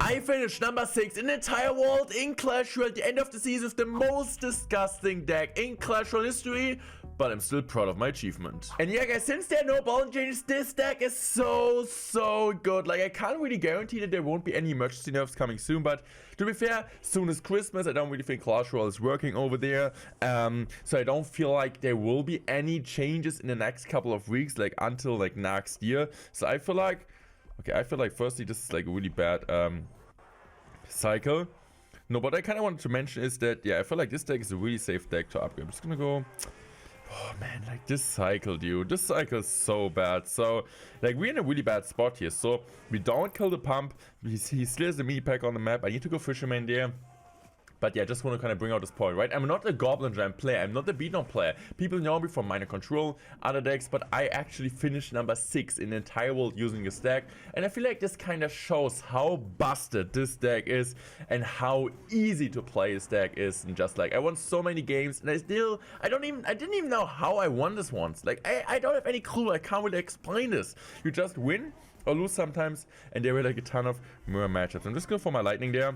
I finished number 6 in the entire world in Clash Royale at the end of the season with the most disgusting deck in Clash Royale history, but I'm still proud of my achievement. And yeah guys, since there are no ball changes, this deck is so good. Like, I can't really guarantee that there won't be any emergency nerfs coming soon, but to be fair, soon as Christmas, I don't really think Clash Royale is working over there, so I don't feel like there will be any changes in the next couple of weeks, like until like next year. So I feel like, okay, firstly this is like a really bad cycle. No, what I kind of wanted to mention is that, yeah, I feel like this deck is a really safe deck to upgrade. I'm just gonna go, oh man, like this cycle, dude, this cycle is so bad. So like we're in a really bad spot here. So we don't kill the pump, he still has the mini pack on the map. I need to go fisherman there. But yeah, I just want to kind of bring out this point, right? I'm not a Goblin Giant player. I'm not a beatdown player. People know me from Minor Control, other decks, but I actually finished number 6 in the entire world using this deck. And I feel like this kind of shows how busted this deck is and how easy to play this deck is. And just like, I won so many games and I didn't even know how I won this once. Like, I don't have any clue. I can't really explain this. You just win or lose sometimes, and there were like a ton of mirror matchups. I'm just going for my lightning there.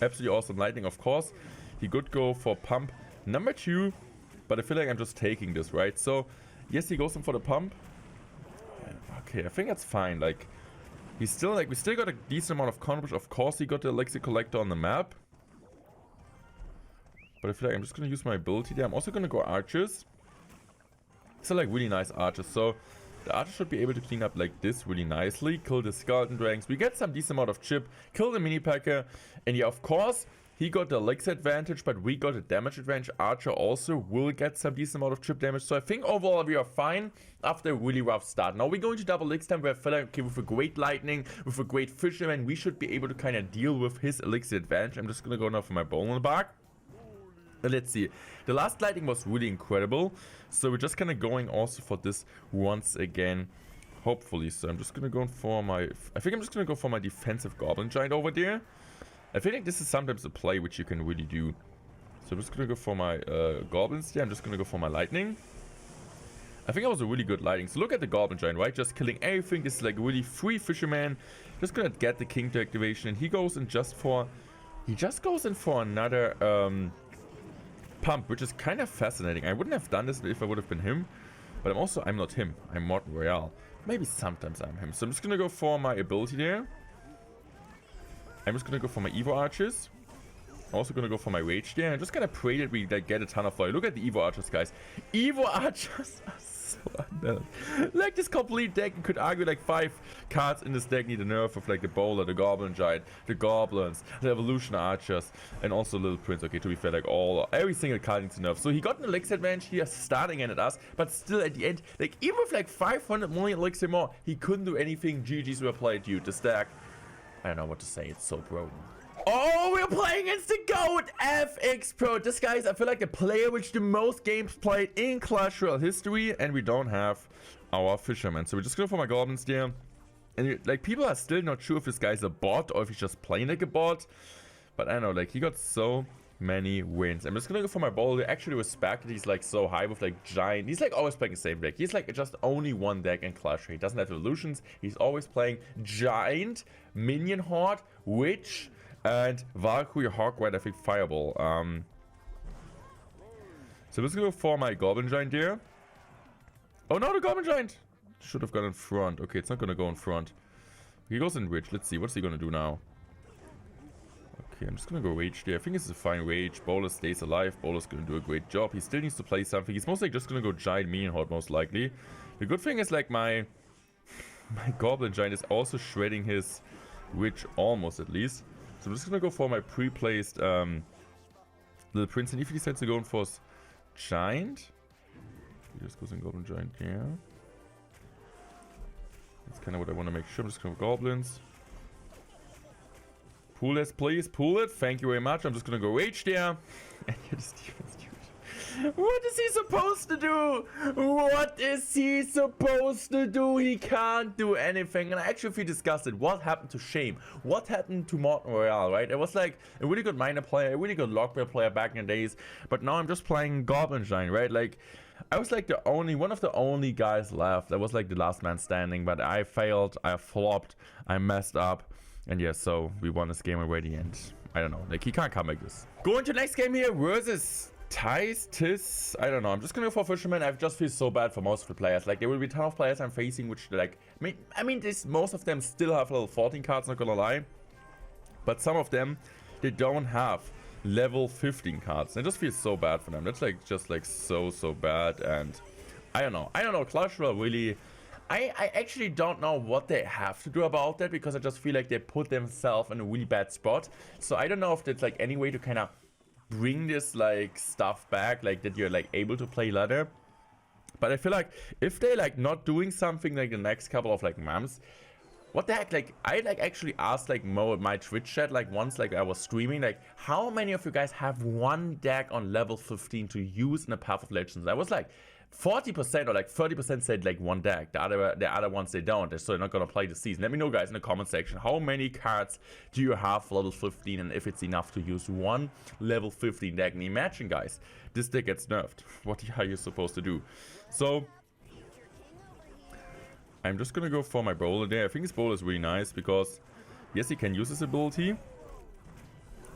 Absolutely awesome lightning, of course. He could go for pump number 2, but I feel like I'm just taking this, right? So yes, he goes in for the pump. Okay, I think that's fine. Like, he's still like, we still got a decent amount of coverage. Of course, he got the elixir collector on the map, but I feel like I'm just gonna use my ability there. I'm also gonna go archers. These are like really nice archers. So the archer should be able to clean up like this really nicely. Kill the skeleton dragons. We get some decent amount of chip. Kill the mini packer. And yeah, of course, he got the elixir advantage, but we got a damage advantage. Archer also will get some decent amount of chip damage. So I think overall we are fine after a really rough start. Now we're going to double elixir time where I feel like, okay, with a great lightning, with a great fisherman, we should be able to kind of deal with his elixir advantage. I'm just going to go now for my bone in the bark. Let's see. The last lightning was really incredible. So we're just kind of going also for this once again. Hopefully. So I'm just going to go for my... I think I'm just going to go for my defensive Goblin Giant over there. I feel like this is sometimes a play which you can really do. So I'm just going to go for my Goblins there. I'm just going to go for my lightning. I think that was a really good lightning. So look at the Goblin Giant, right? Just killing everything. This is like a really free fisherman. Just going to get the king to activation. And he goes in just for... He just goes in for another... pump, which is kind of fascinating. I wouldn't have done this if I would have been him, but I'm not him. I'm mortenroyale. Maybe sometimes I'm him. So I'm just gonna go for my ability there. I'm just gonna go for my Evo archers. Also gonna go for my rage there. I'm just gonna pray that we like get a ton of fire. Look at the Evo archers, guys. Evo archers are so unknown. Like this complete deck, you could argue like 5 cards in this deck need a nerf of like the bowler, the goblin giant, the goblins, the evolution archers, and also little prince. Okay, to be fair, like every single card needs a nerf. So he got an elixir advantage here starting in at us, but still at the end, like even with like 500 million elixir more, he couldn't do anything. GG's were played, dude. This deck, I don't know what to say, it's so broken. Oh, we're playing against the GOAT, FX Pro. This guy is, I feel like, the player which the most games played in Clash Royale history, and we don't have our fisherman. So we're just going for my goblins there. And like, people are still not sure if this guy's a bot or if he's just playing like a bot. But I don't know, like, he got so many wins. I'm just gonna go for my bowler. I actually respect that he's like so high with like giant. He's like always playing the same deck. He's like just only one deck in Clash Royale. He doesn't have evolutions. He's always playing giant, minion horde, witch, and Valkyrie, Hog, right? I think Fireball. So let's go for my Goblin Giant there. Oh no, the Goblin Giant should have gone in front. Okay, it's not gonna go in front. He goes in Rage. Let's see, what's he gonna do now? Okay, I'm just gonna go Rage there. I think this is a fine Rage. Bowler stays alive. Bowler's gonna do a great job. He still needs to play something. He's most likely just gonna go Giant Minion Horde, most likely. The good thing is, like, my Goblin Giant is also shredding his Witch, almost at least. So I'm just gonna go for my pre-placed Little Prince. And if he decides to go in for Giant, he just goes in Goblin Giant, yeah. That's kind of what I want to make sure. I'm just gonna go Goblins. Pull this, please. Pull it. Thank you very much. I'm just gonna go Rage there. And get this defense, dude. What is he supposed to do? What is he supposed to do? He can't do anything. And I actually feel disgusted. What happened to Shame? What happened to mortenroyale, right? It was like a really good miner player, a really good Logbait player back in the days. But now I'm just playing Goblin Giant, right? Like, I was like one of the only guys left. I was like the last man standing, but I failed. I flopped. I messed up. And yeah, so we won this game already, and I don't know, like he can't come like this. Going to next game here versus Tis. I don't know, I'm just gonna go for Fisherman. I just feel so bad for most of the players. Like there will be a ton of players I'm facing which like, I mean most of them still have level 14 cards, not gonna lie. But some of them, they don't have level 15 cards. I just feel so bad for them. That's like just like so bad. And I don't know, Clash Royale really, I actually don't know what they have to do about that, because I just feel like they put themselves in a really bad spot. So I don't know if there's like any way to kind of bring this like stuff back, like that you're like able to play ladder. But I feel like if they're like not doing something like the next couple of like months, what the heck, like I like actually asked like my Twitch chat like once, like I was streaming, like how many of you guys have one deck on level 15 to use in a Path of Legends? I was like 40% or like 30% said like one deck. The other ones they don't, so they're not gonna play the season. Let me know, guys, in the comment section, how many cards do you have for level 15, and if it's enough to use one level 15 deck. And imagine, guys, this deck gets nerfed. What are you supposed to do? So I'm just gonna go for my bowler there. I think his bowler is really nice because yes, he can use his ability,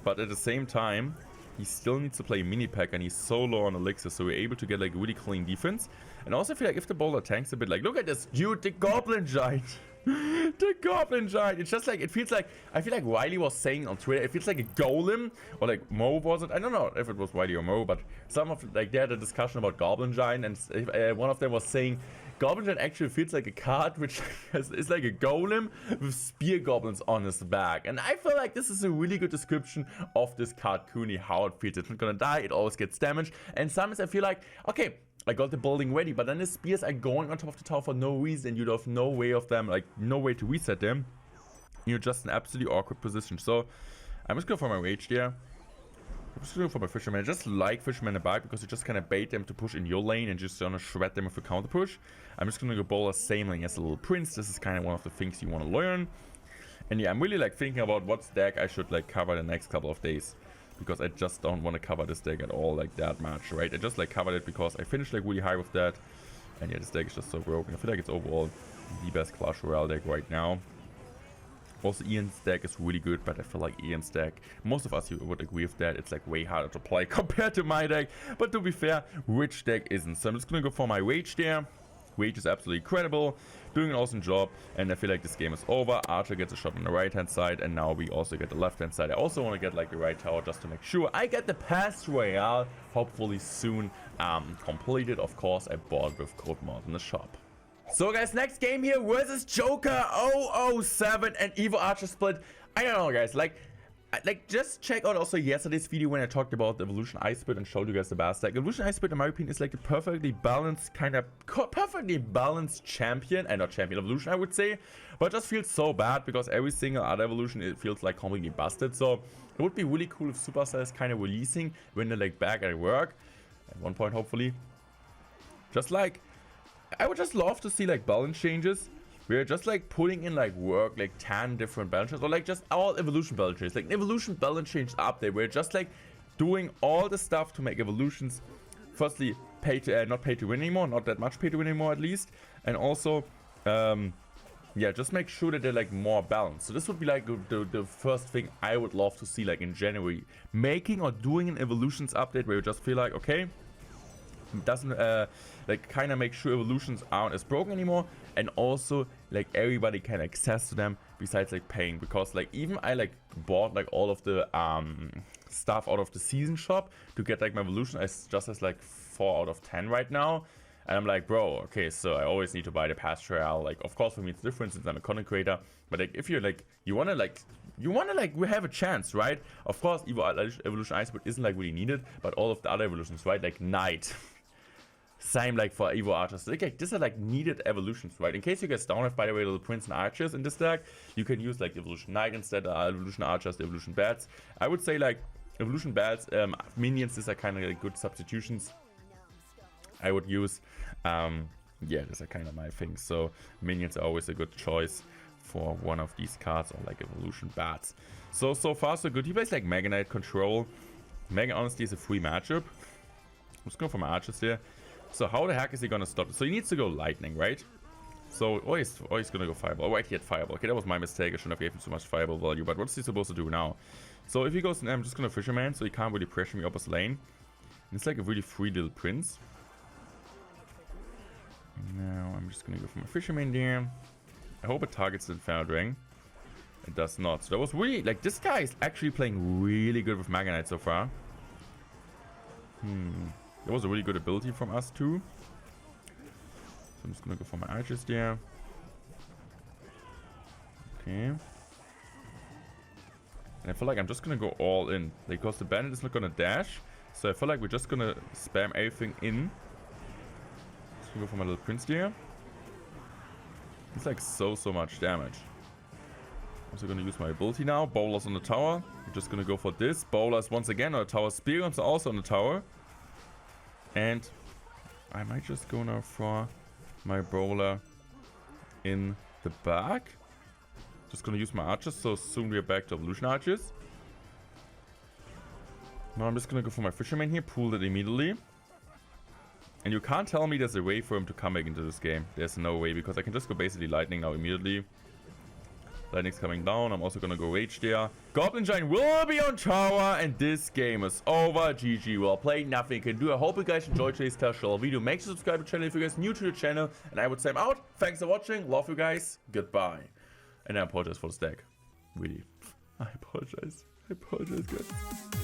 but at the same time he still needs to play mini Pekka, and he's so low on elixir, so we're able to get like really clean defense. And also I feel like if the bowler tanks a bit, like look at this dude, the Goblin Giant. The Goblin Giant. It's just like, it feels like, I feel like Riley was saying on Twitter, it feels like a golem, or like Mo was it? I don't know if it was Riley or Mo, but some of like they had a discussion about Goblin Giant, and one of them was saying Goblin Giant actually feels like a card which is like a golem with spear goblins on his back. And I feel like this is a really good description of this card, Cooney, how it feels. It's not gonna die, it always gets damaged. And sometimes I feel like, okay, I got the building ready, but then the spears are going on top of the tower for no reason. You have no way of them, like no way to reset them. You're just in absolutely awkward position. So I'm just going for my rage there. I'm just going for my Fisherman. I just like Fisherman in the back because you just kind of bait them to push in your lane and just gonna shred them with a counter push. I'm just gonna go bowler same lane as a little prince. This is kind of one of the things you want to learn. And yeah, I'm really like thinking about what deck I should like cover the next couple of days, because I just don't want to cover this deck at all like that much, right? I just like covered it because I finished like really high with that. And yeah, this deck is just so broken. I feel like it's overall the best Clash Royale deck right now. Also, Ian's deck is really good, but I feel like Ian's deck, most of us would agree with that, it's like way harder to play compared to my deck. But to be fair, which deck isn't? So I'm just gonna go for my Rage there. Rage is absolutely incredible, doing an awesome job, and I feel like this game is over. Archer gets a shot on the right hand side, and now we also get the left hand side. I also want to get like the right tower just to make sure I get the Clash Royale hopefully soon completed. Of course, I bought with code mod in the shop. So guys, next game here versus Joker 007 and Evo Archer split. I don't know, guys, like just check out also yesterday's video when I talked about the Evolution Ice Split and showed you guys the best deck. Evolution Ice Split, in my opinion, is like the perfectly balanced champion, and not champion evolution, I would say, but it just feels so bad because every single other evolution, it feels like completely busted. So it would be really cool if Supercell is kind of releasing when they're like back at work at one point, hopefully. Just like, I would just love to see like balance changes. We're just like putting in like work, like 10 different balance changes, or like just all evolution balance changes, like an evolution balance change update. We're just like doing all the stuff to make evolutions, firstly, not pay to win anymore, not that much pay to win anymore at least, and also, yeah, just make sure that they're like more balanced. So this would be like the first thing I would love to see like in January, making or doing an evolutions update where you just feel like, okay, doesn't like kind of make sure evolutions aren't as broken anymore, and also like everybody can access to them besides like paying. Because like even I like bought like all of the stuff out of the season shop to get like my evolution just as like 4 out of 10 right now, and I'm like, bro, okay, so I always need to buy the Clash Royale. Like, of course for me it's different since I'm a content creator, but like if you're like you wanna we have a chance, right? Of course Evolution Ice Split isn't like really needed, but all of the other evolutions, right, like Knight, same like for Evo Archers. Okay, these are like needed evolutions, right? In case you guys don't have, by the way, little Prince and Archers in this deck, you can use like Evolution Knight instead, Evolution Archers, the Evolution Bats. I would say like Evolution Bats, minions, these are kind of like good substitutions I would use. Yeah, these are kind of my things. So minions are always a good choice for one of these cards, or like Evolution Bats. So far so good. He plays like Mega Knight Control. Mega honestly is a free matchup. Let's go for my Archers here. So how the heck is he gonna stop it? So he needs to go Lightning, right? So, oh, he's gonna go Fireball. Oh, wait, he had Fireball. Okay, that was my mistake. I shouldn't have given him so much Fireball value. But what's he supposed to do now? So, if he goes in, I'm just gonna Fisherman, so he can't really pressure me up his lane. And it's like a really free little prince. Now, I'm just gonna go for my Fisherman there. I hope it targets the Inferno Dragon. It does not. So, that was really, like, this guy is actually playing really good with Mega Knight so far. That was a really good ability from us, too. So I'm just gonna go for my archers there. Okay. And I feel like I'm just gonna go all in. Because the bandit is not gonna dash. So I feel like we're just gonna spam everything in. Just gonna go for my little prince there. It's like so much damage. I'm also gonna use my ability now. Bowlers on the tower. We're just gonna go for this. Bowlers once again on the tower. Spearguns are also on the tower. And I might just go now for my bowler in the back. Just gonna use my archers, so soon we are back to evolution archers. Now I'm just gonna go for my fisherman here, pull it immediately. And you can't tell me there's a way for him to come back into this game. There's no way, because I can just go basically lightning now immediately. Lightning's coming down. I'm also gonna go rage there. Goblin Giant will be on tower, and this game is over. GG. Well played. Nothing you can do. I hope you guys enjoyed today's Clash Royale video. Make sure to subscribe to the channel if you guys are new to the channel. And I would say I'm out. Thanks for watching. Love you guys. Goodbye. And I apologize for the stack. Really. I apologize. I apologize, guys.